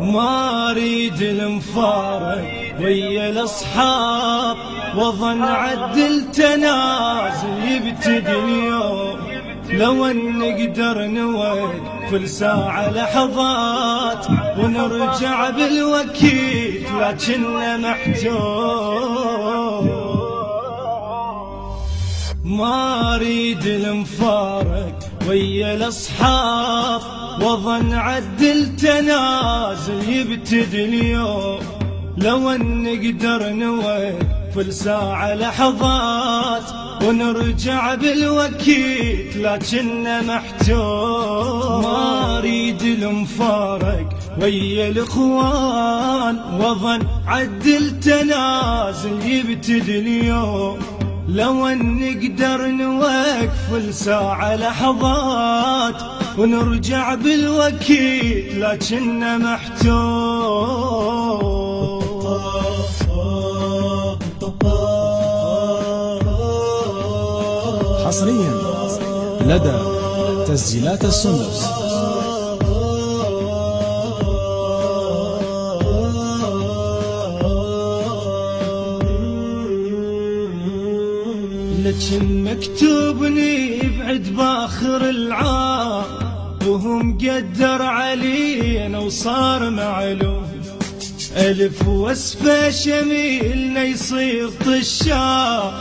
ما اريد المفارق ويا الاصحاب، وظن عدل تنازل يبتدي اليوم. لو ان نقدر نوقف الساعة لحظات ونرجع بالوكيل، لكننا محتوم. ما اريد المفارق ويا الاصحاب، وظن عدل تنازل يبتدي اليوم. لو ان نقدر نوقف الساعة لحظات ونرجع بالوكيل، لكننا محتوم. ما اريد المفارق ويا الاخوان، وظن عدل تنازل يبتدي اليوم. لو ان نقدر نوقف الساعة لحظات ونرجع بالوكيل، لكننا محتوم. حصريا لدى تسجيلات السندس. لكن مكتوبني بعد باخر العام، وهم قدر علينا وصار معلوم. ألف وصفة شميلنا يصير طشاق،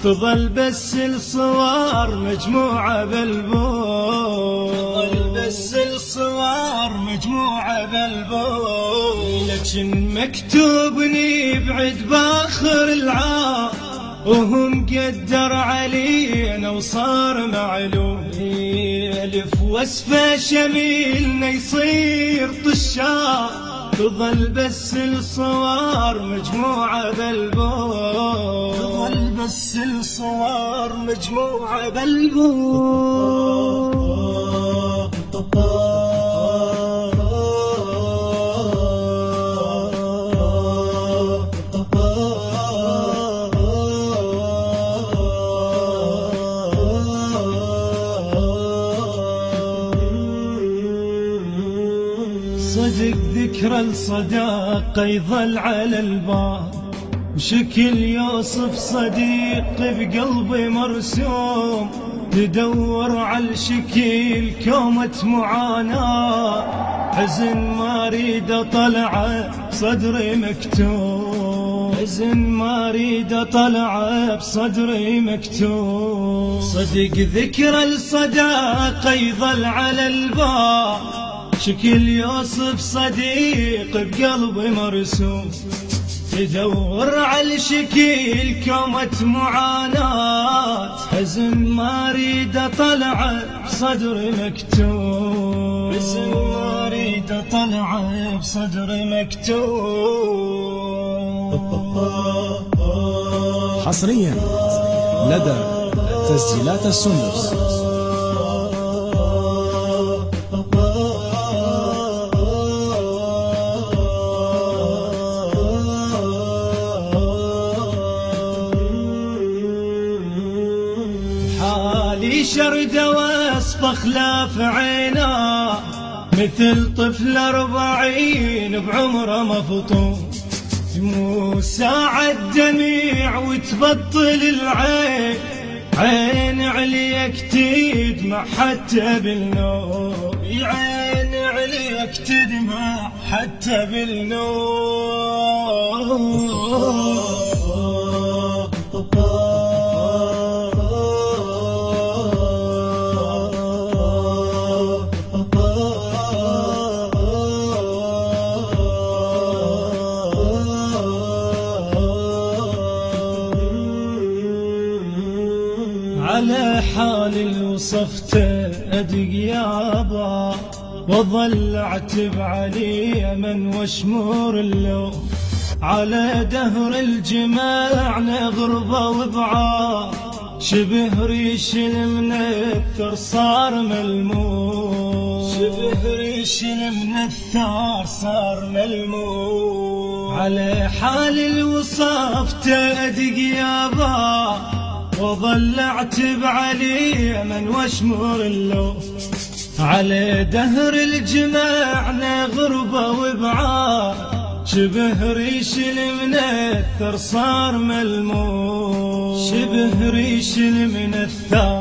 تظل بس الصور مجموعة بالبوم. تظل بس الصور مجموعة بالبوم. لكن مكتوبني بعد باخر العام، وهم قدر علينا وصار معلوم. ألف وصفة شميلنا يصير طشاق، تظل بس الصور مجموعة بالبوم. تظل بس الصور مجموعة بالبوم. صدق ذكرى الصداقة يظل على البال، وشكل يوصف صديق بقلبي مرسوم. تدور على الشكيل كومة معاناة، حزن ما اريد اطلعه بصدري مكتوم. حزن ما اريد اطلعه بصدري مكتوم. صدق ذكرى الصداقة يظل على البال، شكل يوصف صديق بقلبي مرسوم. تدور على الشكيل كومة معاناة، حزن ما اريد اطلعه بصدري مكتوم. حزن ما اريد اطلعه بصدري مكتوم. حصريا لدى تسجيلات السندس. حالي شرد وصف خلاف عينا، مثل طفل 40 بعمره مفطوم. مو ساعة دميع وتبطل العين، عين عليك تدمع حتى بالنوم. عين عليك تدمع حتى بالنوم. على حال اللي وصفته أدق يابا، وظل أعتب عليه من واشمور اللوم. على دهر الجماعنا غربة وبعاد، شبه ريش المنثر صار ملموم. شبه ريش المنثر صار ملموم. على حال اللي وصفته أدق يابا، وظل اعتب عليه من واشمر اللوم. على دهر الجماعنا غربة وبعاد، شبه ريش المنثر صار ملموس، شبه ريش المنثر